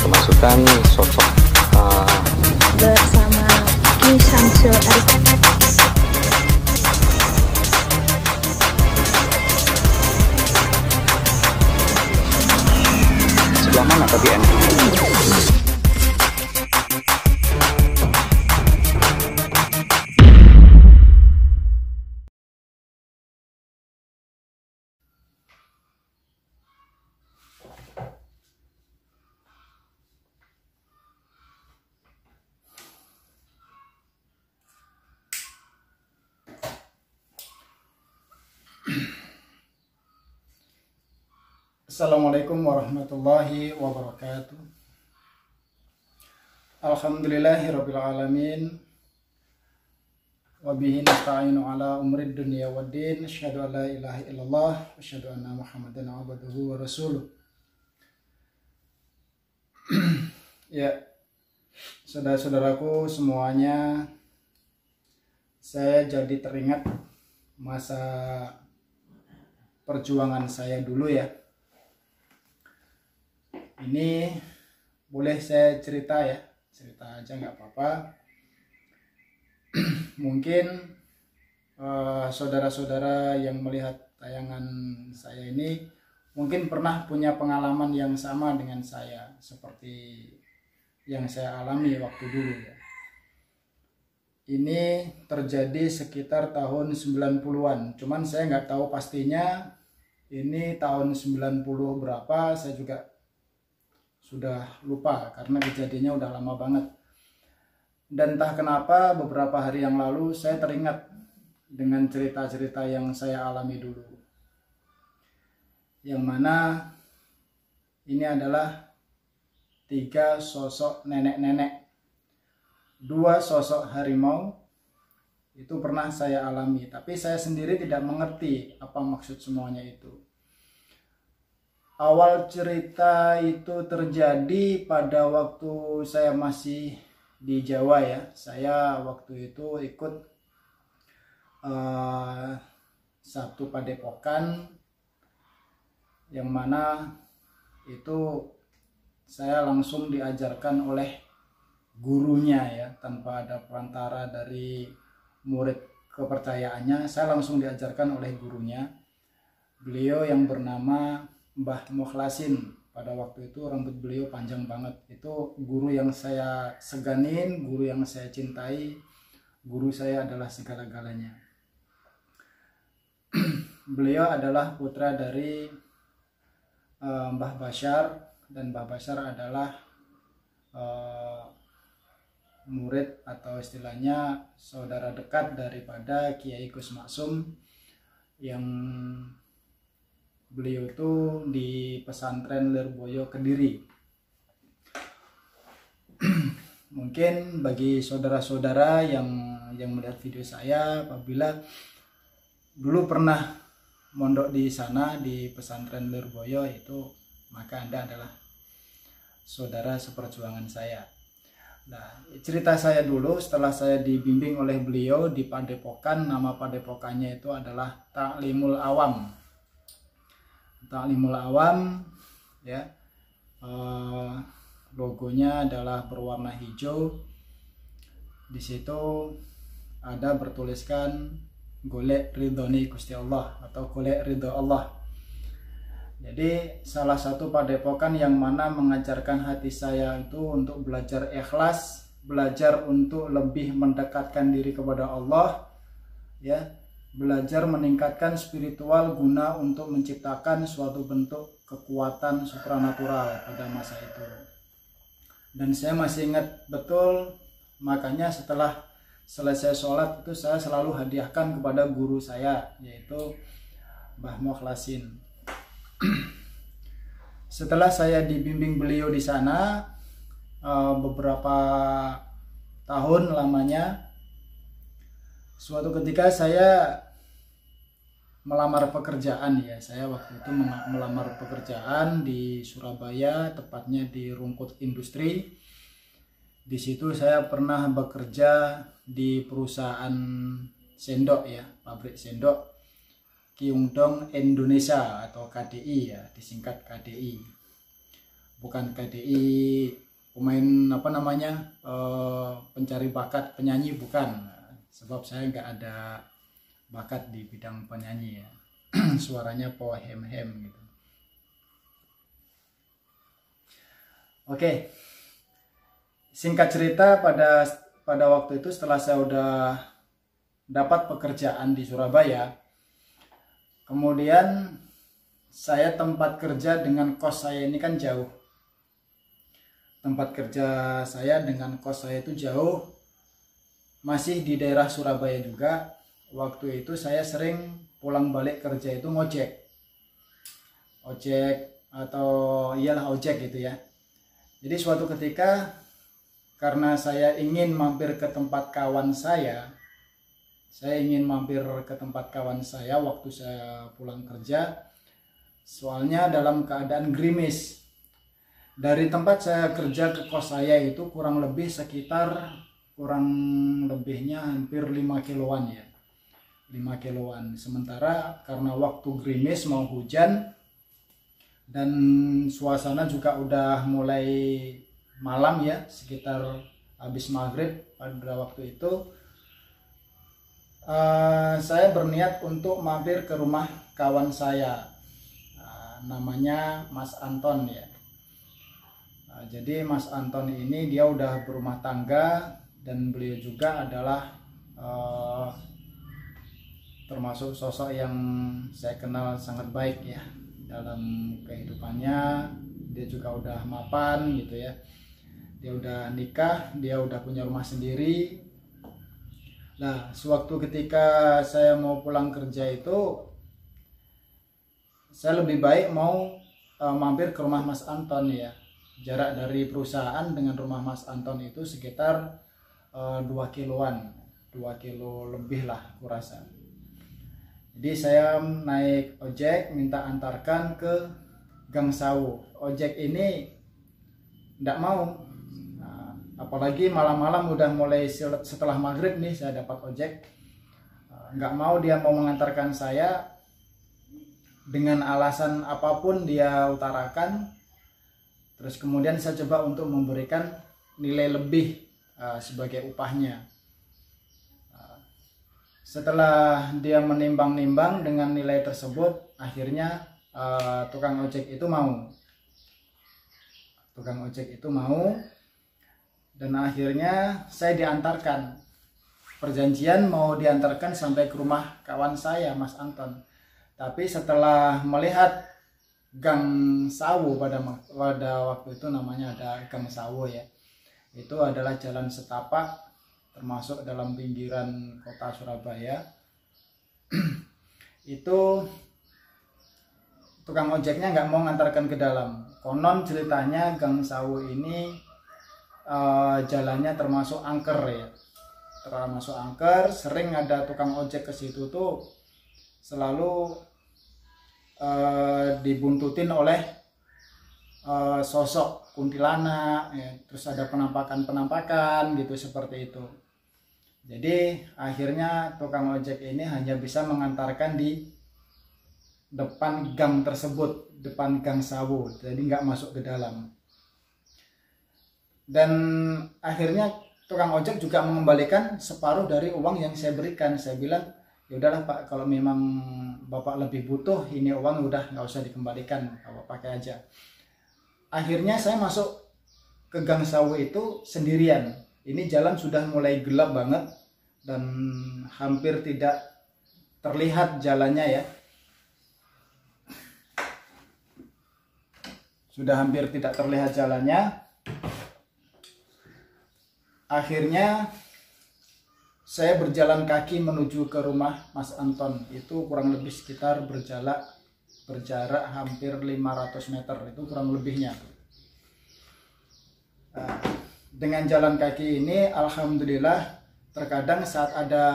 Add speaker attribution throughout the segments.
Speaker 1: Kemasukan sosok
Speaker 2: bersama Ki Samsul Arifin.
Speaker 1: sebelah mana tadi
Speaker 3: Assalamualaikum warahmatullahi wabarakatuh. Alhamdulillahirabbil alamin. Wa bihi nasta'inu ala umrid dunya waddin. Asyhadu an la ilaha illallah wa asyhadu anna Muhammadan abduhu wa rasuluh. Ya, saudara-saudaraku semuanya, saya jadi teringat masa perjuangan saya dulu ya. Ini boleh saya cerita ya, cerita aja nggak apa-apa. Mungkin saudara-saudara yang melihat tayangan saya ini mungkin pernah punya pengalaman yang sama dengan saya, seperti yang saya alami waktu dulu ya. Ini terjadi sekitar tahun 90-an, cuman saya nggak tahu pastinya ini tahun 90 berapa, saya juga sudah lupa karena kejadiannya udah lama banget. Dan entah kenapa beberapa hari yang lalu saya teringat dengan cerita-cerita yang saya alami dulu, yang mana ini adalah 3 sosok nenek-nenek, 2 sosok harimau. Itu pernah saya alami, tapi saya sendiri tidak mengerti apa maksud semuanya itu. Awal cerita itu terjadi pada waktu saya masih di Jawa ya. Saya waktu itu ikut satu padepokan, yang mana itu saya langsung diajarkan oleh gurunya ya, tanpa ada perantara dari murid kepercayaannya. Saya langsung diajarkan oleh gurunya. Beliau yang bernama Mbah Mukhlasin. Pada waktu itu rambut beliau panjang banget. Itu guru yang saya seganin, guru yang saya cintai. Guru saya adalah segala-galanya. Beliau adalah putra dari Mbah Basyar, dan Mbah Basyar adalah murid atau istilahnya saudara dekat daripada Kiai Gus Maksum, yang beliau tuh di pesantren Lirboyo Kediri. Mungkin bagi saudara-saudara yang melihat video saya, apabila dulu pernah mondok di sana di pesantren Lirboyo itu, maka Anda adalah saudara seperjuangan saya. Nah, cerita saya dulu setelah saya dibimbing oleh beliau di padepokan. Nama padepokannya itu adalah Ta'limul Awam. Ta'limul Awam ya, logonya adalah berwarna hijau. Di situ ada bertuliskan golek ridhoni Gusti Allah atau golek ridho Allah. Jadi salah satu padepokan yang mana mengajarkan hati saya itu untuk belajar ikhlas, belajar untuk lebih mendekatkan diri kepada Allah ya, belajar meningkatkan spiritual guna untuk menciptakan suatu bentuk kekuatan supranatural pada masa itu. Dan saya masih ingat betul, makanya setelah selesai sholat itu saya selalu hadiahkan kepada guru saya, yaitu Mbah Mukhlasin. Setelah saya dibimbing beliau di sana beberapa tahun lamanya, suatu ketika saya melamar pekerjaan ya. Saya waktu itu melamar pekerjaan di Surabaya, tepatnya di Rungkut Industri. Di situ saya pernah bekerja di perusahaan sendok ya, pabrik sendok Kyungdong Indonesia atau KDI ya, disingkat KDI. Bukan KDI pemain pencari bakat penyanyi, bukan. Sebab saya nggak ada bakat di bidang penyanyi ya. Suaranya po hem-hem gitu. Oke. Singkat cerita, pada waktu itu setelah saya udah dapat pekerjaan di Surabaya, kemudian saya tempat kerja dengan kos saya ini kan jauh. Tempat kerja saya dengan kos saya itu jauh, masih di daerah Surabaya juga. Waktu itu saya sering pulang balik kerja itu ngojek atau ojek gitu ya. Jadi suatu ketika, karena saya ingin mampir ke tempat kawan saya waktu saya pulang kerja, soalnya dalam keadaan gerimis. Dari tempat saya kerja ke kos saya itu kurang lebihnya hampir 5 kiloan ya. 5 kiloan. Sementara karena waktu gerimis mau hujan dan suasana juga udah mulai malam ya, sekitar habis maghrib pada waktu itu, saya berniat untuk mampir ke rumah kawan saya, namanya Mas Anton ya. Jadi Mas Anton ini dia udah berumah tangga dan beliau juga adalah termasuk sosok yang saya kenal sangat baik ya dalam kehidupannya. Dia juga udah mapan gitu ya. Dia udah nikah, dia udah punya rumah sendiri. Nah, sewaktu ketika saya mau pulang kerja itu, saya lebih baik mau mampir ke rumah Mas Anton ya. Jarak dari perusahaan dengan rumah Mas Anton itu sekitar 2 kiloan, 2 kilo lebih lah kurasa. Jadi saya naik ojek, minta antarkan ke Gang Sawo. Ojek ini tidak mau, apalagi malam-malam udah mulai setelah maghrib nih saya dapat ojek, nggak mau, dia mau mengantarkan saya dengan alasan apapun dia utarakan. Terus kemudian saya coba untuk memberikan nilai lebih sebagai upahnya. Setelah dia menimbang-nimbang dengan nilai tersebut, akhirnya tukang ojek itu mau. Dan akhirnya saya diantarkan. Perjanjian mau diantarkan sampai ke rumah kawan saya, Mas Anton. Tapi setelah melihat Gang Sawo, pada waktu itu namanya ada Gang Sawo ya. Itu adalah jalan setapak termasuk dalam pinggiran kota Surabaya. Itu tukang ojeknya nggak mau ngantarkan ke dalam. Konon ceritanya Gang Sawo ini jalannya termasuk angker ya, termasuk angker. Sering ada tukang ojek ke situ tuh selalu dibuntutin oleh sosok kuntilanak ya. Terus ada penampakan gitu, seperti itu. Jadi akhirnya tukang ojek ini hanya bisa mengantarkan di depan gang tersebut, depan Gang Sawo, jadi nggak masuk ke dalam. Dan akhirnya tukang ojek juga mengembalikan separuh dari uang yang saya berikan. Saya bilang, ya udahlah Pak, kalau memang Bapak lebih butuh, ini uang udah nggak usah dikembalikan, Bapak pakai aja. Akhirnya saya masuk ke Gang Sawo itu sendirian. Ini jalan sudah mulai gelap banget dan hampir tidak terlihat jalannya ya. Sudah hampir tidak terlihat jalannya. Akhirnya saya berjalan kaki menuju ke rumah Mas Anton. Itu kurang lebih sekitar berjarak hampir 500 meter, itu kurang lebihnya. Dengan jalan kaki ini alhamdulillah, terkadang saat ada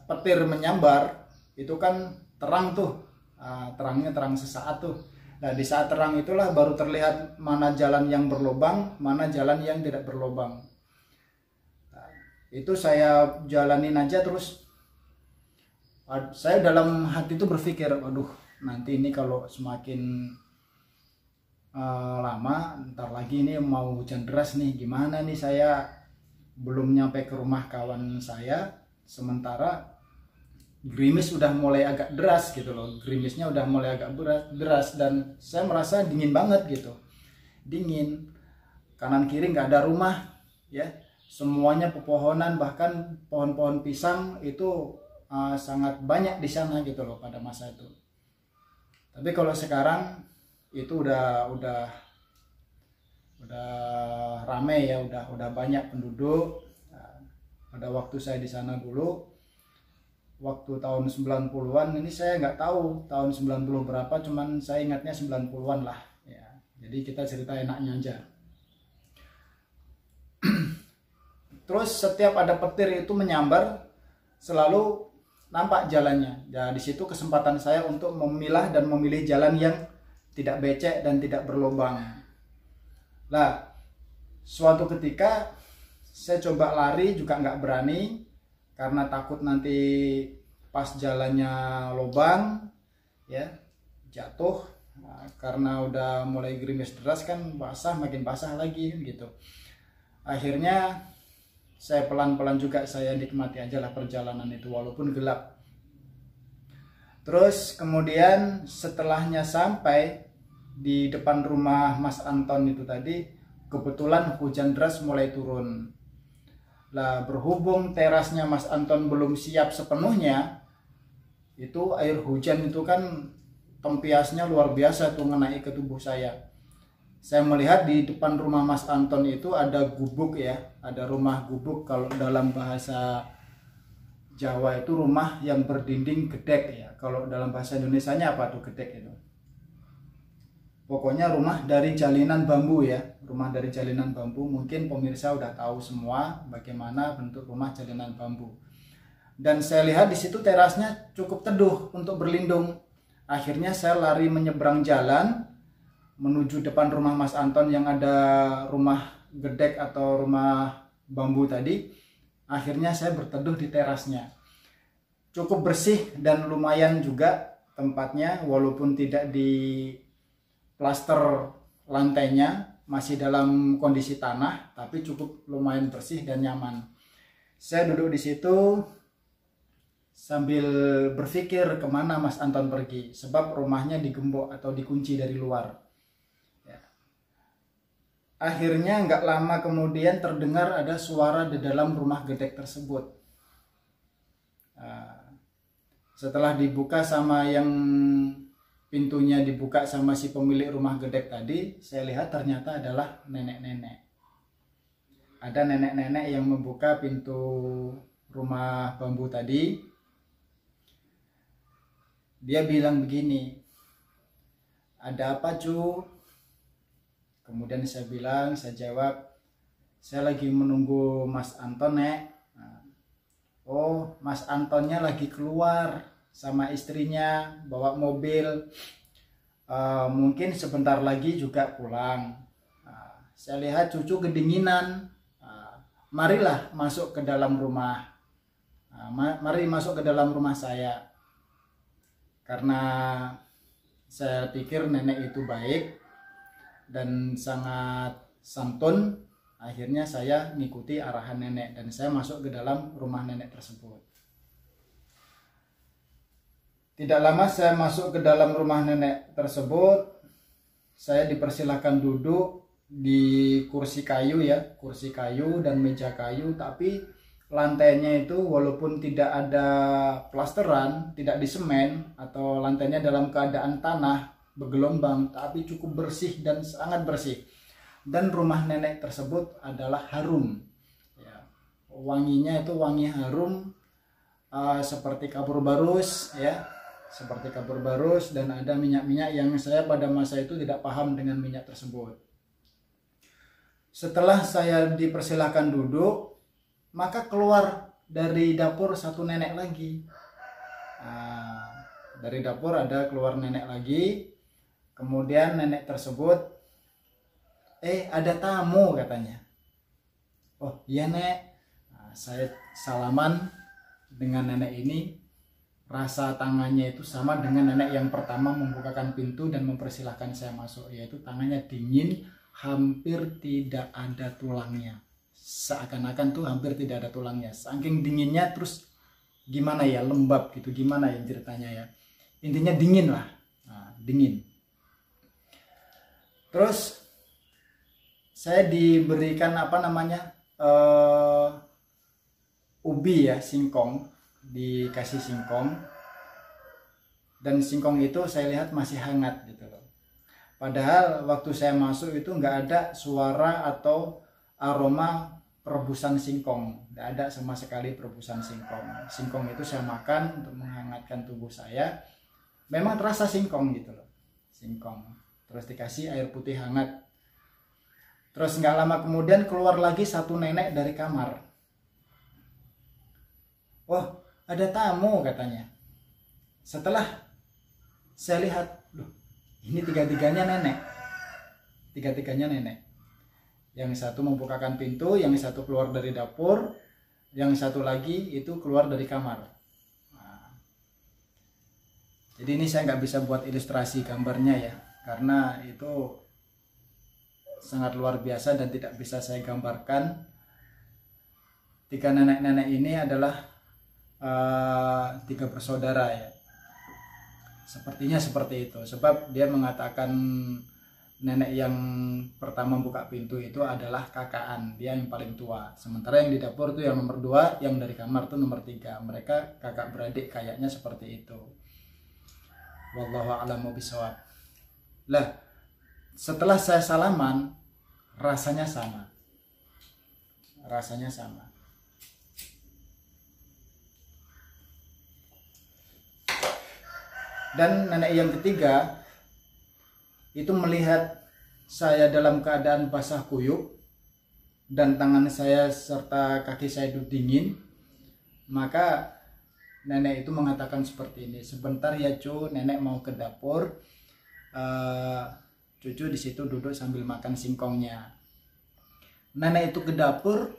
Speaker 3: petir menyambar itu kan terang tuh, terangnya terang sesaat tuh. Nah di saat terang itulah baru terlihat mana jalan yang berlobang, mana jalan yang tidak berlobang. Itu saya jalanin aja terus. Saya dalam hati itu berpikir, waduh nanti ini kalau semakin lama, ntar lagi ini mau hujan deras nih, gimana nih, saya belum nyampe ke rumah kawan saya, sementara gerimis udah mulai agak deras gitu loh, gerimisnya udah mulai agak deras, dan saya merasa dingin banget gitu, dingin, kanan kiri nggak ada rumah ya, semuanya pepohonan, bahkan pohon-pohon pisang itu sangat banyak di sana gitu loh pada masa itu. Tapi kalau sekarang itu udah ramai ya, udah banyak penduduk. Pada waktu saya di sana dulu, waktu tahun 90-an, ini saya nggak tahu tahun 90 berapa, cuman saya ingatnya 90-an lah ya. Jadi kita cerita enaknya aja. Terus setiap ada petir itu menyambar, selalu nampak jalannya. Ya di situ kesempatan saya untuk memilah dan memilih jalan yang tidak becek dan tidak berlubang. Nah, suatu ketika saya coba lari juga nggak berani karena takut nanti pas jalannya lubang ya jatuh. Nah, karena udah mulai gerimis deras kan, basah, makin basah lagi gitu. Akhirnya saya pelan-pelan juga, saya nikmati aja lah perjalanan itu walaupun gelap. Terus kemudian setelahnya sampai di depan rumah Mas Anton itu tadi, kebetulan hujan deras mulai turun. Lah berhubung terasnya Mas Anton belum siap sepenuhnya, itu air hujan itu kan tempiasnya luar biasa tuh ngenai ke tubuh saya. Saya melihat di depan rumah Mas Anton itu ada gubuk ya, ada rumah gubuk, kalau dalam bahasa Jawa itu rumah yang berdinding gedek ya. Kalau dalam bahasa Indonesianya apa tuh gedek itu? Pokoknya rumah dari jalinan bambu ya, rumah dari jalinan bambu. Mungkin pemirsa udah tahu semua bagaimana bentuk rumah jalinan bambu. Dan saya lihat di situ terasnya cukup teduh untuk berlindung. Akhirnya saya lari menyeberang jalan menuju depan rumah Mas Anton yang ada rumah gedek atau rumah bambu tadi. Akhirnya saya berteduh di terasnya. Cukup bersih dan lumayan juga tempatnya, walaupun tidak di plaster lantainya, masih dalam kondisi tanah, tapi cukup lumayan bersih dan nyaman. Saya duduk di situ sambil berpikir kemana Mas Anton pergi, sebab rumahnya digembok atau dikunci dari luar. Akhirnya nggak lama kemudian terdengar ada suara di dalam rumah gedek tersebut. Setelah dibuka sama yang pintunya dibuka sama si pemilik rumah gedek tadi, saya lihat ternyata adalah nenek-nenek. Ada nenek-nenek yang membuka pintu rumah bambu tadi. Dia bilang begini, "Ada apa, Cu?" Kemudian saya bilang, saya jawab, "Saya lagi menunggu Mas Anton, Nek." "Oh, Mas Antonnya lagi keluar sama istrinya, bawa mobil. Mungkin sebentar lagi juga pulang. Saya lihat cucu kedinginan. Marilah masuk ke dalam rumah. Mari masuk ke dalam rumah saya." Karena saya pikir nenek itu baik dan sangat santun, akhirnya saya mengikuti arahan nenek dan saya masuk ke dalam rumah nenek tersebut. Tidak lama saya masuk ke dalam rumah nenek tersebut, saya dipersilahkan duduk di kursi kayu ya, kursi kayu dan meja kayu, tapi lantainya itu walaupun tidak ada plasteran, tidak disemen, atau lantainya dalam keadaan tanah bergelombang, tapi cukup bersih dan sangat bersih. Dan rumah nenek tersebut adalah harum, ya. Wanginya itu wangi harum, seperti kapur barus, ya, seperti kapur barus, dan ada minyak-minyak yang saya pada masa itu tidak paham dengan minyak tersebut. Setelah saya dipersilahkan duduk, maka keluar dari dapur satu nenek lagi. Dari dapur ada keluar nenek lagi. Kemudian nenek tersebut, ada tamu katanya. Oh iya nek. Saya salaman dengan nenek ini. Rasa tangannya itu sama dengan nenek yang pertama membukakan pintu dan mempersilahkan saya masuk, yaitu tangannya dingin, hampir tidak ada tulangnya. Seakan-akan tuh hampir tidak ada tulangnya, saking dinginnya. Terus gimana ya, lembab gitu, gimana ya ceritanya ya, intinya dingin lah. Dingin. Terus saya diberikan ubi ya, singkong, dikasih singkong, dan singkong itu saya lihat masih hangat gitu loh. Padahal waktu saya masuk itu nggak ada suara atau aroma perebusan singkong, nggak ada sama sekali perebusan singkong. Singkong itu saya makan untuk menghangatkan tubuh saya. Memang terasa singkong gitu loh, singkong. Terus dikasih air putih hangat. Terus nggak lama kemudian keluar lagi satu nenek dari kamar. Wah, ada tamu katanya. Setelah saya lihat, loh, ini tiga-tiganya nenek. Tiga-tiganya nenek. Yang satu membukakan pintu, yang satu keluar dari dapur, yang satu lagi itu keluar dari kamar. Jadi ini saya nggak bisa buat ilustrasi gambarnya ya, karena itu sangat luar biasa dan tidak bisa saya gambarkan. Tiga nenek-nenek ini adalah tiga bersaudara ya. Sepertinya seperti itu, sebab dia mengatakan nenek yang pertama buka pintu itu adalah kakaan, dia yang paling tua. Sementara yang di dapur itu yang nomor 2, yang dari kamar itu nomor 3. Mereka kakak beradik kayaknya seperti itu. Wallahu a'lamu bishawab. Lah, setelah saya salaman, rasanya sama. Rasanya sama. Dan nenek yang ketiga itu melihat saya dalam keadaan basah kuyup dan tangan saya serta kaki saya itu dingin, maka nenek itu mengatakan seperti ini, sebentar ya cu, nenek mau ke dapur, cucu di situ duduk sambil makan singkongnya. Nenek itu ke dapur,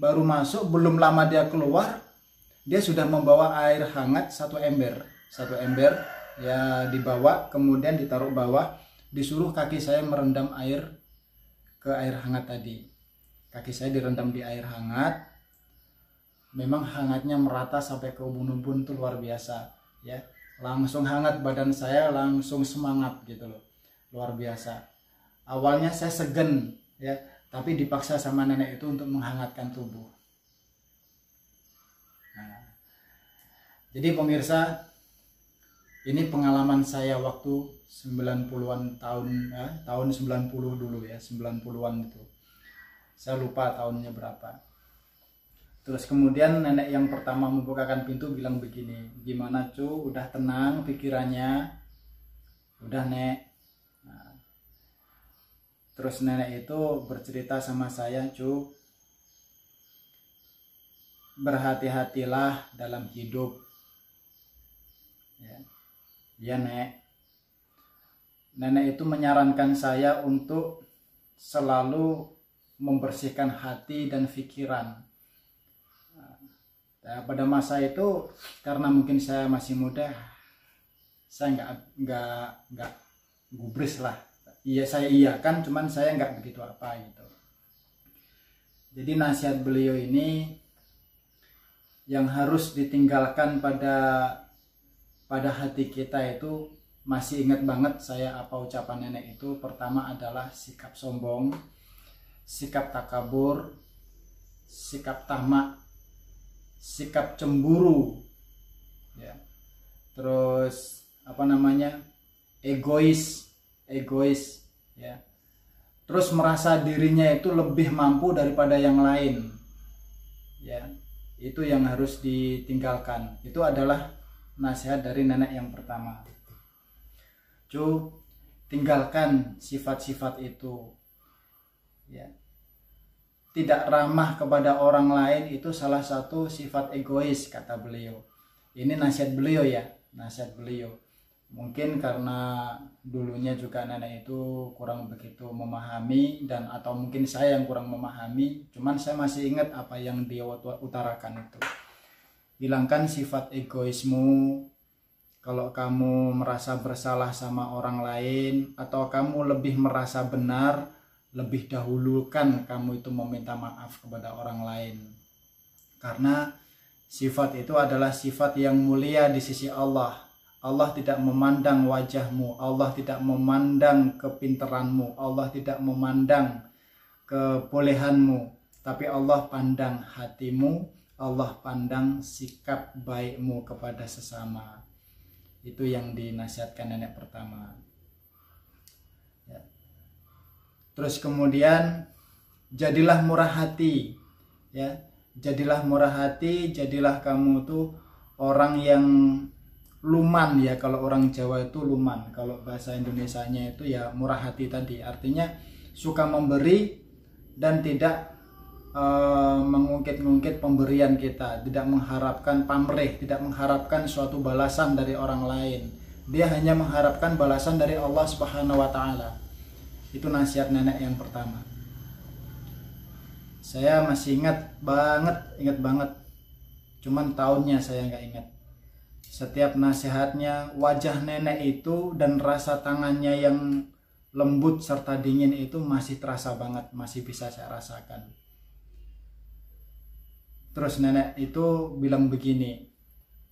Speaker 3: baru masuk, belum lama dia keluar, dia sudah membawa air hangat satu ember ya, dibawa, kemudian ditaruh bawah, disuruh kaki saya merendam air ke air hangat tadi. Kaki saya direndam di air hangat, memang hangatnya merata sampai ke ubun-ubun, tuh luar biasa ya. Langsung hangat badan saya, langsung semangat gitu loh, luar biasa. Awalnya saya segen ya, tapi dipaksa sama nenek itu untuk menghangatkan tubuh. Nah, jadi pemirsa, ini pengalaman saya waktu 90-an tahun ya, tahun 90 dulu ya, 90-an itu. Saya lupa tahunnya berapa. Terus kemudian nenek yang pertama membukakan pintu bilang begini, gimana cu, udah tenang pikirannya? Udah nek. Nah, terus nenek itu bercerita sama saya, cu, berhati-hatilah dalam hidup. Ya. Ya nek. Nenek itu menyarankan saya untuk selalu membersihkan hati dan pikiran. Nah, pada masa itu karena mungkin saya masih muda, saya nggak gubris lah. Iya saya iya kan, cuman saya nggak begitu apa gitu. Jadi nasihat beliau ini yang harus ditinggalkan pada hati kita itu, masih ingat banget saya apa ucapan nenek itu. Pertama adalah sikap sombong, sikap takabur, sikap tamak, sikap cemburu, ya. Terus egois, ya. Terus merasa dirinya itu lebih mampu daripada yang lain, ya. Itu yang harus ditinggalkan. Itu adalah nasihat dari nenek yang pertama. Tinggalkan sifat-sifat itu, ya. Tidak ramah kepada orang lain itu salah satu sifat egois, kata beliau. Ini nasihat beliau, ya, nasihat beliau. Mungkin karena dulunya juga nenek itu kurang begitu memahami, dan atau mungkin saya yang kurang memahami. Cuman saya masih ingat apa yang dia utarakan itu. Hilangkan sifat egoismu. Kalau kamu merasa bersalah sama orang lain, atau kamu lebih merasa benar, lebih dahulukan kamu itu meminta maaf kepada orang lain. Karena sifat itu adalah sifat yang mulia di sisi Allah. Allah tidak memandang wajahmu, Allah tidak memandang kepintaranmu, Allah tidak memandang kebolehanmu, tapi Allah pandang hatimu, Allah pandang sikap baikmu kepada sesama. Itu yang dinasihatkan nenek pertama. Ya. Terus kemudian jadilah murah hati, ya. Jadilah murah hati, jadilah kamu tuh orang yang luman, ya. Kalau orang Jawa itu luman, kalau bahasa Indonesianya itu ya murah hati tadi. Artinya suka memberi dan tidak mengungkit-ungkit pemberian kita, tidak mengharapkan pamrih, tidak mengharapkan suatu balasan dari orang lain. Dia hanya mengharapkan balasan dari Allah Subhanahu wa taala. Itu nasihat nenek yang pertama. Saya masih ingat banget. Cuman tahunnya saya nggak ingat. Setiap nasihatnya, wajah nenek itu dan rasa tangannya yang lembut serta dingin itu masih terasa banget, masih bisa saya rasakan. Terus nenek itu bilang begini,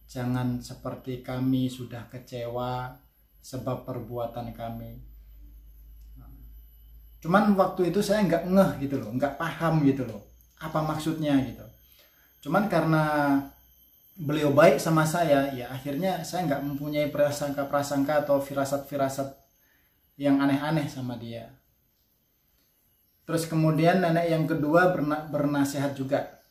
Speaker 3: jangan seperti kami sudah kecewa sebab perbuatan kami. Cuman waktu itu saya nggak ngeh gitu loh, nggak paham gitu loh, apa maksudnya gitu. Cuman karena beliau baik sama saya, ya akhirnya saya nggak mempunyai prasangka atau firasat yang aneh-aneh sama dia. Terus kemudian nenek yang kedua bernasihat juga,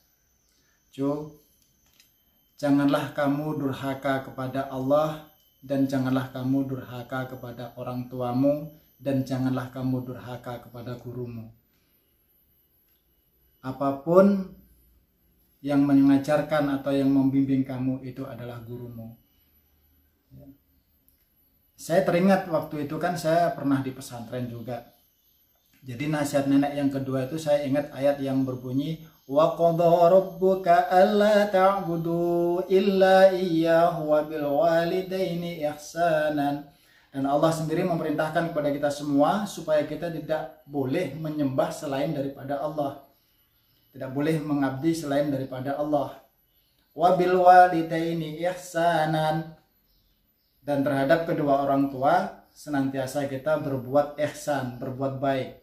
Speaker 3: janganlah kamu durhaka kepada Allah, dan janganlah kamu durhaka kepada orang tuamu, dan janganlah kamu durhaka kepada gurumu. Apapun yang mengajarkan atau yang membimbing kamu itu adalah gurumu. Saya teringat waktu itu kan saya pernah di pesantren juga. Jadi nasihat nenek yang kedua itu saya ingat ayat yang berbunyi, wa qadha rabbuka alla ta'budu illa iyyahu wa bil walidaini ihsanan. Dan Allah sendiri memerintahkan kepada kita semua supaya kita tidak boleh menyembah selain daripada Allah. Tidak boleh mengabdi selain daripada Allah. Wa bil walidaini ihsanan. Dan terhadap kedua orang tua senantiasa kita berbuat ihsan, berbuat baik.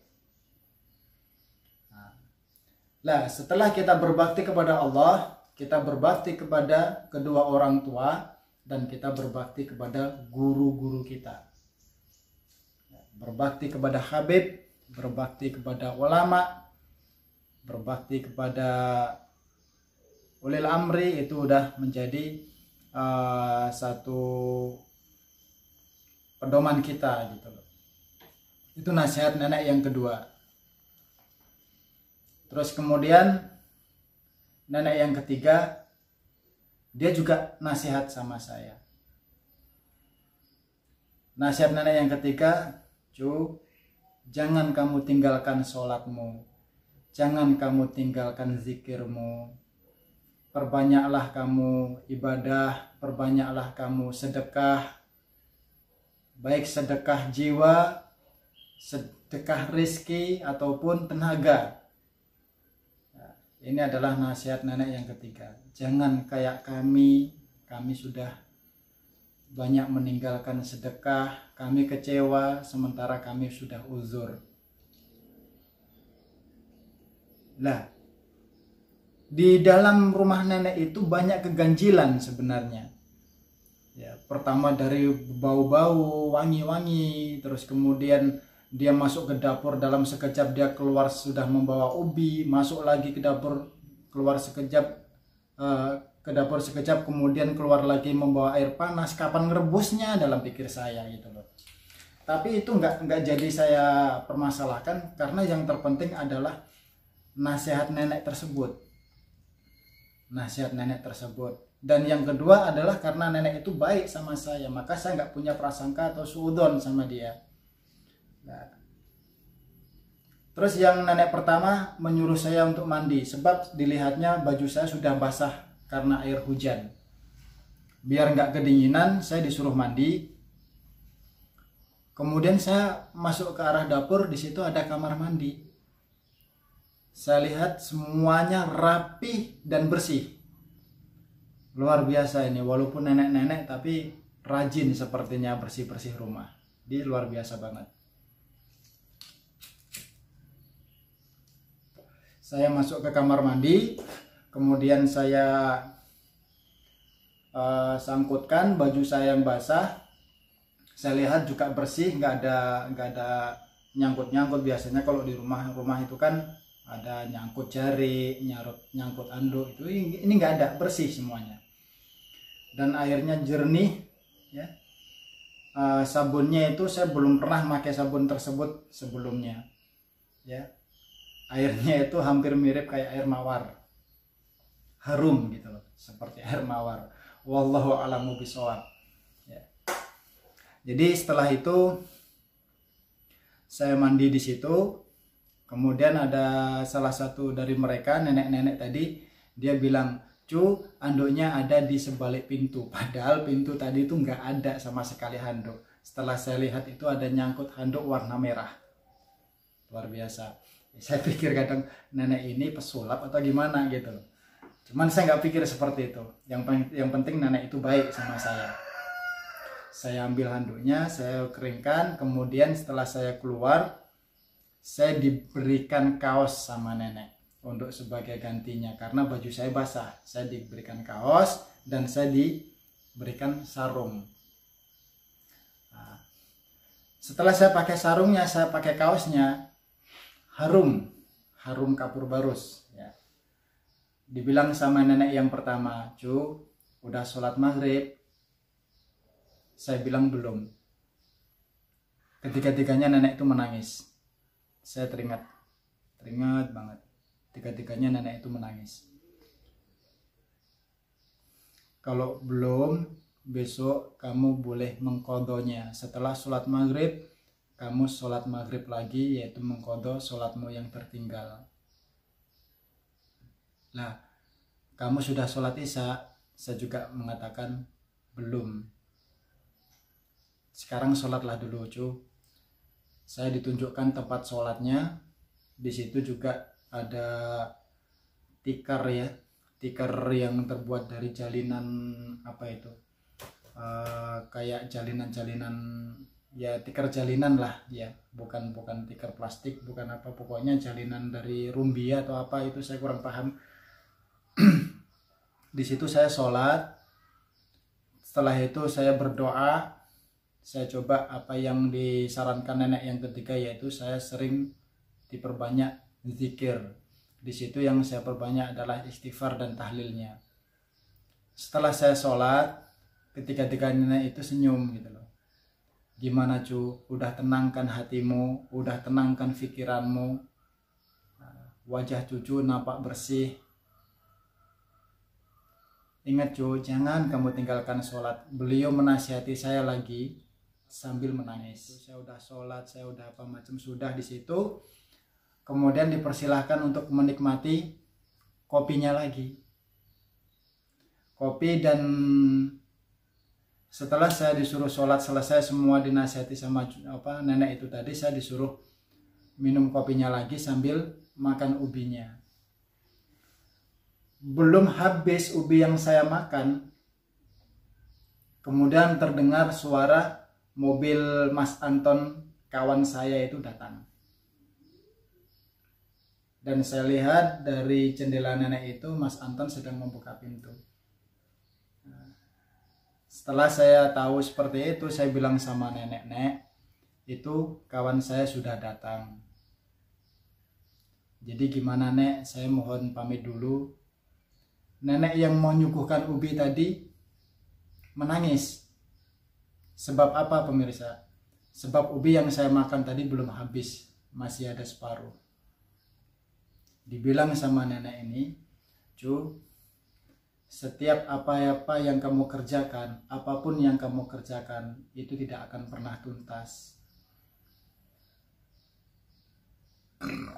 Speaker 3: Nah, setelah kita berbakti kepada Allah, kita berbakti kepada kedua orang tua, dan kita berbakti kepada guru-guru kita. Berbakti kepada Habib, berbakti kepada ulama, berbakti kepada ulil amri, itu udah menjadi satu pedoman kita gitu loh. Itu nasihat nenek yang kedua. Terus kemudian nenek yang ketiga, dia juga nasihat sama saya. Nasihat nenek yang ketiga, jangan kamu tinggalkan sholatmu, jangan kamu tinggalkan zikirmu, perbanyaklah kamu ibadah, perbanyaklah kamu sedekah, baik sedekah jiwa, sedekah rizki, ataupun tenaga. Ini adalah nasihat nenek yang ketiga. Jangan kayak kami sudah banyak meninggalkan sedekah, kami kecewa sementara kami sudah uzur. Lah, Di dalam rumah nenek itu banyak keganjilan sebenarnya. Ya, pertama dari bau-bau wangi-wangi, terus kemudian dia masuk ke dapur, dalam sekejap dia keluar sudah membawa ubi, masuk lagi ke dapur, keluar sekejap, ke dapur sekejap, kemudian keluar lagi membawa air panas. Kapan ngerebusnya dalam pikir saya gitu loh. Tapi itu nggak jadi saya permasalahkan, karena yang terpenting adalah nasihat nenek tersebut. Dan yang kedua adalah karena nenek itu baik sama saya, maka saya nggak punya prasangka atau suudzon sama dia. Nah, terus yang nenek pertama menyuruh saya untuk mandi, sebab dilihatnya baju saya sudah basah karena air hujan. Biar nggak kedinginan, saya disuruh mandi. Kemudian saya masuk ke arah dapur, di situ ada kamar mandi. Saya lihat semuanya rapi dan bersih. Luar biasa ini, walaupun nenek-nenek tapi rajin sepertinya bersih-bersih rumah. Di luar biasa banget. Saya masuk ke kamar mandi, kemudian saya sangkutkan baju saya yang basah. Saya lihat juga bersih, nggak ada nyangkut-nyangkut. Biasanya kalau di rumah itu kan ada nyangkut jari, nyangkut anduk, itu ini nggak ada, bersih semuanya. Dan airnya jernih, ya. Sabunnya itu saya belum pernah pakai sabun tersebut sebelumnya, ya. Airnya itu hampir mirip kayak air mawar, harum gitu loh, seperti air mawar. Wallahu a'lamu bishawab. Ya. Jadi setelah itu saya mandi di situ. Kemudian ada salah satu dari mereka, nenek-nenek tadi, dia bilang, "Cu, anduknya ada di sebalik pintu." Padahal pintu tadi itu nggak ada sama sekali handuk. Setelah saya lihat itu ada nyangkut handuk warna merah. Luar biasa. Saya pikir kadang nenek ini pesulap atau gimana gitu. Cuman saya nggak pikir seperti itu. Yang penting nenek itu baik sama saya. Saya ambil handuknya, saya keringkan. Kemudian setelah saya keluar, saya diberikan kaos sama nenek untuk sebagai gantinya, karena baju saya basah. Saya diberikan kaos dan saya diberikan sarung. Nah, setelah saya pakai sarungnya, saya pakai kaosnya, harum kapur barus. Ya. Dibilang sama nenek yang pertama, "Cu, udah sholat maghrib?" Saya bilang belum. Ketiga-tiganya nenek itu menangis. Saya teringat banget. Tiga-tiganya nenek itu menangis. "Kalau belum, besok kamu boleh mengqadhonya. Setelah sholat maghrib, kamu sholat maghrib lagi, yaitu mengqadho sholatmu yang tertinggal." Lah, kamu sudah sholat isya? Saya juga mengatakan belum. "Sekarang sholatlah dulu, cu." Saya ditunjukkan tempat sholatnya. Di situ juga ada tikar, ya, tikar yang terbuat dari jalinan apa itu, kayak jalinan ya, tikar jalinan lah, ya, bukan tikar plastik, bukan apa, pokoknya jalinan dari rumbia atau apa itu, saya kurang paham. Di situ saya sholat. Setelah itu saya berdoa. Saya coba apa yang disarankan nenek yang ketiga, yaitu saya sering diperbanyak zikir. Di situ yang saya perbanyak adalah istighfar dan tahlilnya. Setelah saya sholat, ketiga-tiga nenek itu senyum gitu loh. "Gimana, cu? Udah tenangkan hatimu, udah tenangkan pikiranmu, wajah cucu nampak bersih. Ingat, cu, jangan kamu tinggalkan sholat." Beliau menasihati saya lagi sambil menangis. Saya udah sholat, saya udah apa macam sudah di situ. Kemudian dipersilahkan untuk menikmati kopinya lagi. Kopi, dan setelah saya disuruh sholat selesai semua, dinasihati sama nenek itu tadi, saya disuruh minum kopinya lagi sambil makan ubinya. Belum habis ubi yang saya makan, kemudian terdengar suara mobil Mas Anton, kawan saya itu, datang. Dan saya lihat dari jendela nenek itu Mas Anton sedang membuka pintu. Setelah saya tahu seperti itu, saya bilang sama nenek, "Nek, itu kawan saya sudah datang. Jadi gimana Nek, saya mohon pamit dulu." Nenek yang mau nyuguhkan ubi tadi menangis. Sebab apa pemirsa? Sebab ubi yang saya makan tadi belum habis, masih ada separuh. Dibilang sama nenek ini, "Cu, setiap apa-apa yang kamu kerjakan, apapun yang kamu kerjakan, itu tidak akan pernah tuntas.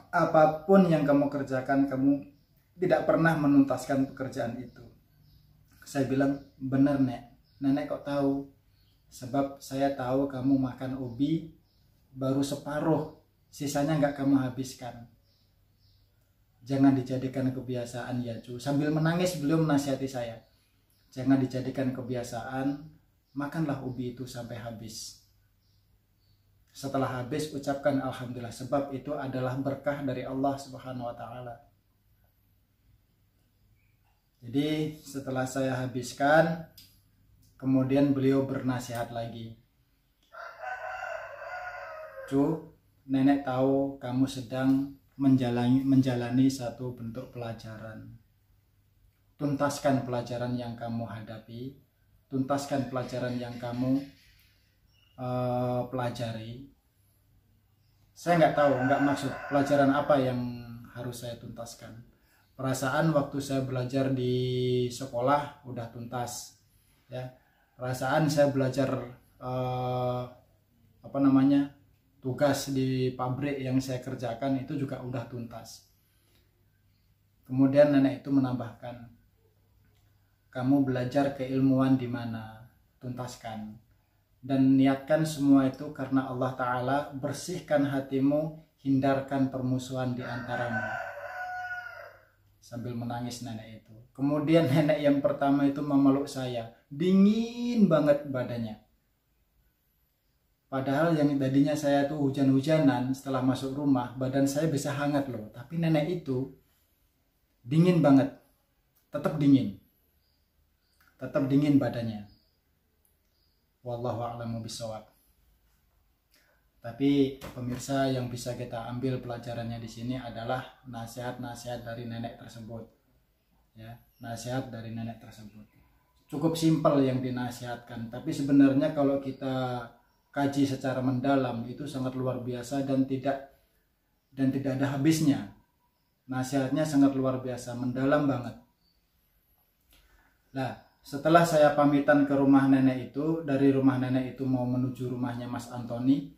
Speaker 3: Apapun yang kamu kerjakan, kamu tidak pernah menuntaskan pekerjaan itu." Saya bilang, "Benar Nek, Nenek kok tahu?" "Sebab saya tahu kamu makan ubi baru separuh, sisanya nggak kamu habiskan. Jangan dijadikan kebiasaan ya Cu." Sambil menangis beliau menasihati saya, "Jangan dijadikan kebiasaan, makanlah ubi itu sampai habis. Setelah habis ucapkan alhamdulillah, sebab itu adalah berkah dari Allah Subhanahu wa taala." Jadi setelah saya habiskan, kemudian beliau bernasihat lagi, "Cu, Nenek tahu kamu sedang menjalani satu bentuk pelajaran. Tuntaskan pelajaran yang kamu hadapi, tuntaskan pelajaran yang kamu pelajari." Saya nggak tahu, nggak maksud pelajaran apa yang harus saya tuntaskan. Perasaan waktu saya belajar di sekolah udah tuntas, ya. Perasaan saya belajar tugas di pabrik yang saya kerjakan itu juga udah tuntas. Kemudian nenek itu menambahkan, "Kamu belajar keilmuan di mana? Tuntaskan. Dan niatkan semua itu karena Allah Ta'ala, bersihkan hatimu, hindarkan permusuhan di antaramu." Sambil menangis nenek itu. Kemudian nenek yang pertama itu memeluk saya. Dingin banget badannya. Padahal yang tadinya saya tuh hujan-hujanan, setelah masuk rumah badan saya bisa hangat loh. Tapi nenek itu dingin banget. Tetap dingin. Tetap dingin badannya. Wallahu a'lamu bishawab. Tapi pemirsa, yang bisa kita ambil pelajarannya di sini adalah nasihat-nasihat dari nenek tersebut. Ya, nasihat dari nenek tersebut. Cukup simpel yang dinasihatkan, tapi sebenarnya kalau kita kaji secara mendalam itu sangat luar biasa dan tidak ada habisnya. Nasihatnya sangat luar biasa, mendalam banget. Nah, setelah saya pamitan ke rumah nenek itu, dari rumah nenek itu mau menuju rumahnya Mas Antoni,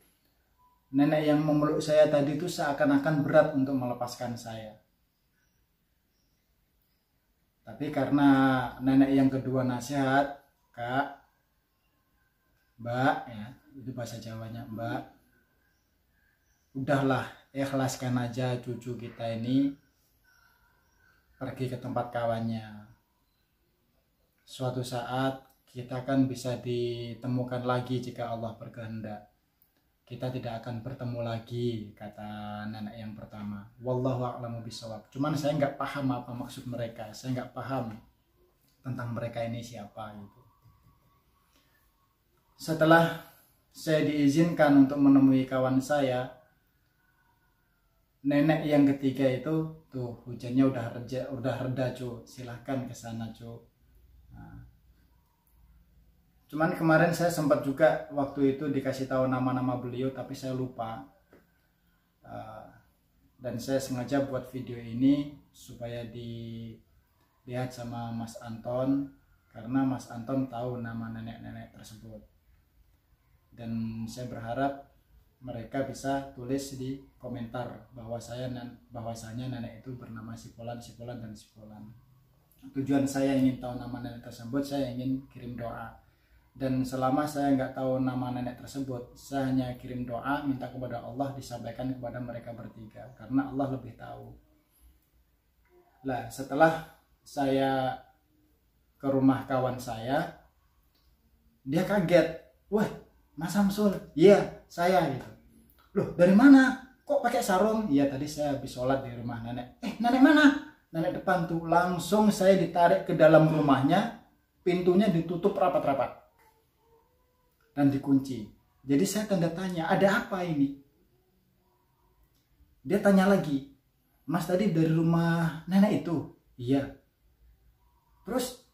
Speaker 3: nenek yang memeluk saya tadi itu seakan-akan berat untuk melepaskan saya. Tapi karena nenek yang kedua nasihat, "Kak, Mbak," ya, itu bahasa Jawanya, "Mbak, udahlah, ikhlaskan aja cucu kita ini pergi ke tempat kawannya. Suatu saat kita kan bisa ditemukan lagi jika Allah berkehendak. Kita tidak akan bertemu lagi," kata nenek yang pertama. Wallahu a'lamu bishawab. Cuman saya nggak paham apa maksud mereka. Saya nggak paham tentang mereka ini siapa gitu. Setelah saya diizinkan untuk menemui kawan saya, nenek yang ketiga itu, "Tuh hujannya udah reda cu, silahkan ke sana cu." Nah, cuman kemarin saya sempat juga waktu itu dikasih tahu nama-nama beliau, tapi saya lupa. Dan saya sengaja buat video ini supaya dilihat sama Mas Anton, karena Mas Anton tahu nama nenek-nenek tersebut. Dan saya berharap mereka bisa tulis di komentar bahwasanya nenek itu bernama Sipolan, dan Sipolan. Tujuan saya ingin tahu nama nenek tersebut, saya ingin kirim doa. Dan selama saya nggak tahu nama nenek tersebut, saya hanya kirim doa, minta kepada Allah disampaikan kepada mereka bertiga, karena Allah lebih tahu. Lah, setelah saya ke rumah kawan saya, dia kaget. "Wah, Mas Samsul?" "Iya, saya." Gitu. "Loh, dari mana? Kok kok pakai sarung? Iya, tadi saya habis sholat di rumah nenek. Nenek mana? Nenek depan tuh. Langsung saya ditarik ke dalam rumahnya, pintunya ditutup rapat-rapat dan dikunci. Jadi saya tanda tanya, ada apa ini? Dia tanya lagi, Mas tadi dari rumah nenek itu? Iya. Terus,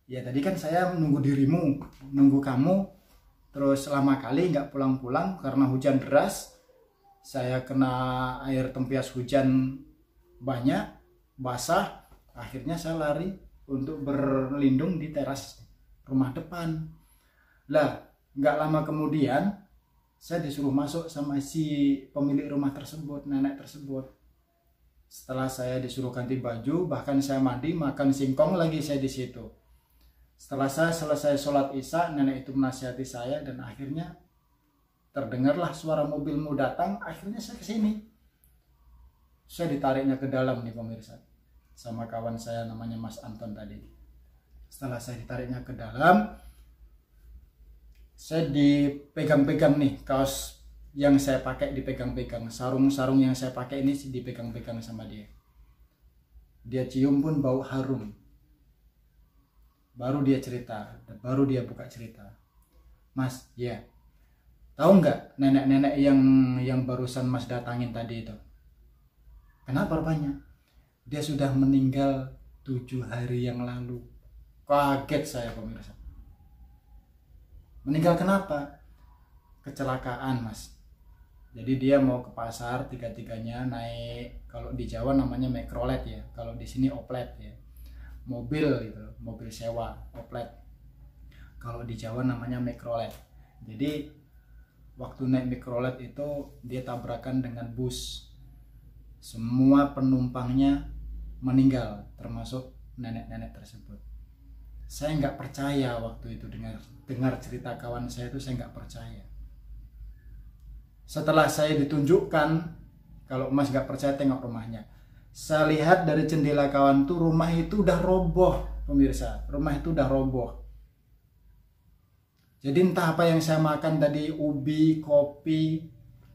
Speaker 3: ya tadi kan saya nunggu dirimu, nunggu kamu, terus lama kali nggak pulang-pulang karena hujan deras. Saya kena air tempias hujan banyak, basah. Akhirnya saya lari untuk berlindung di teras rumah depan. Lah, nggak lama kemudian saya disuruh masuk sama si pemilik rumah tersebut, nenek tersebut. Setelah saya disuruh ganti baju, bahkan saya mandi, makan singkong lagi saya di situ. Setelah saya selesai sholat isya, nenek itu menasihati saya dan akhirnya terdengarlah suara mobilmu datang. Akhirnya saya kesini. Saya ditariknya ke dalam nih pemirsa, sama kawan saya namanya Mas Anton tadi. Setelah saya ditariknya ke dalam, saya dipegang-pegang nih, kaos yang saya pakai dipegang-pegang, sarung-sarung yang saya pakai ini dipegang-pegang sama dia. Dia cium pun bau harum. Baru dia cerita, baru dia buka cerita. Mas, ya, tahu nggak nenek-nenek yang barusan Mas datangin tadi itu? Kenapa rupanya? Dia sudah meninggal 7 hari yang lalu. Kaget saya pemirsa. Meninggal kenapa? Kecelakaan, Mas. Jadi dia mau ke pasar, tiga-tiganya naik, kalau di Jawa namanya mikrolet ya, kalau di sini oplet ya, mobil gitu, mobil sewa, oplet. Kalau di Jawa namanya mikrolet. Jadi waktu naik mikrolet itu dia tabrakan dengan bus. Semua penumpangnya meninggal, termasuk nenek-nenek tersebut. Saya nggak percaya waktu itu dengar cerita kawan saya itu, saya nggak percaya. Setelah saya ditunjukkan, kalau Mas nggak percaya tengok rumahnya. Saya lihat dari jendela kawan tuh rumah itu udah roboh, pemirsa. Rumah itu udah roboh. Jadi entah apa yang saya makan tadi, ubi, kopi,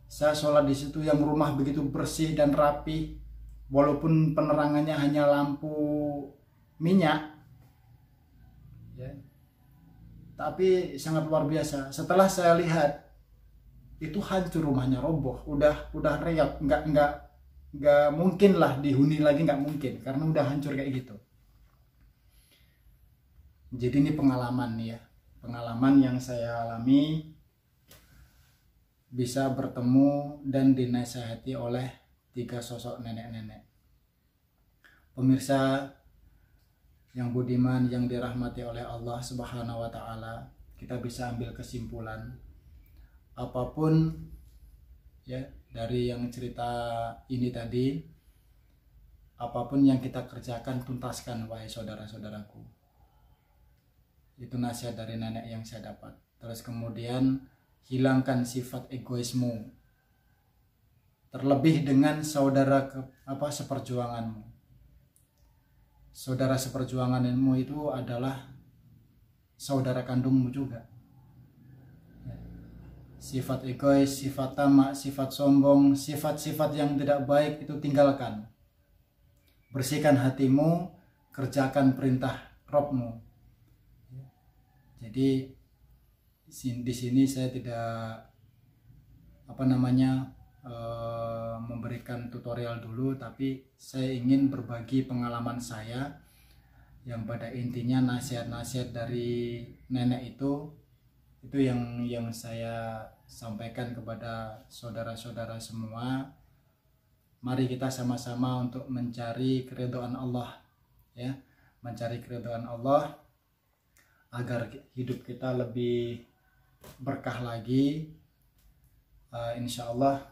Speaker 3: saya sholat di situ yang rumah begitu bersih dan rapi, walaupun penerangannya hanya lampu minyak. Ya. Tapi sangat luar biasa. Setelah saya lihat itu hancur rumahnya, roboh, udah reak, nggak mungkin lah dihuni lagi, nggak mungkin karena udah hancur kayak gitu. Jadi ini pengalaman nih ya, pengalaman yang saya alami, bisa bertemu dan dinasihati oleh 3 sosok nenek-nenek. Pemirsa yang budiman, yang dirahmati oleh Allah Subhanahu wa Ta'ala, kita bisa ambil kesimpulan apapun ya dari yang cerita ini tadi, apapun yang kita kerjakan tuntaskan wahai saudara-saudaraku. Itu nasihat dari nenek yang saya dapat. Terus kemudian hilangkan sifat egoismu, terlebih dengan saudara seperjuanganmu. Saudara seperjuanganmu itu adalah saudara kandungmu juga. Sifat egois, sifat tamak, sifat sombong, sifat-sifat yang tidak baik itu tinggalkan. Bersihkan hatimu, kerjakan perintah Rabbmu. Jadi di sini saya tidak memberikan tutorial dulu, tapi saya ingin berbagi pengalaman saya yang pada intinya nasihat-nasihat dari nenek itu yang saya sampaikan kepada saudara-saudara semua. Mari kita sama-sama untuk mencari keridhaan Allah ya, mencari keridhaan Allah agar hidup kita lebih berkah lagi. Insya Allah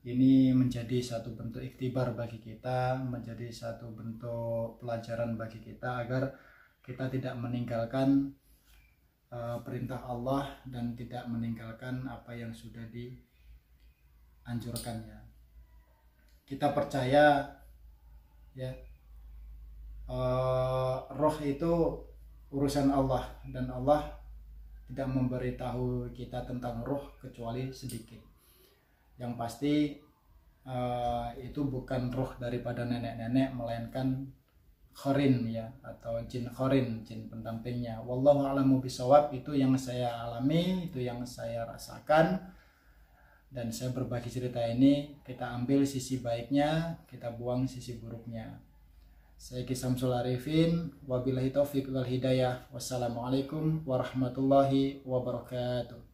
Speaker 3: ini menjadi satu bentuk ikhtibar bagi kita, menjadi satu bentuk pelajaran bagi kita agar kita tidak meninggalkan perintah Allah dan tidak meninggalkan apa yang sudah dianjurkannya. Kita percaya ya, roh itu urusan Allah dan Allah tidak memberitahu kita tentang roh kecuali sedikit. Yang pasti itu bukan roh daripada nenek-nenek, melainkan khorin ya, atau jin khorin, jin pendampingnya. Wallahu a'lamu bishawab. Itu yang saya alami, itu yang saya rasakan, dan saya berbagi cerita ini. Kita ambil sisi baiknya, kita buang sisi buruknya. Saya Ki Samsul Arifin, wabillahi taufiq wal hidayah. Wassalamualaikum warahmatullahi wabarakatuh.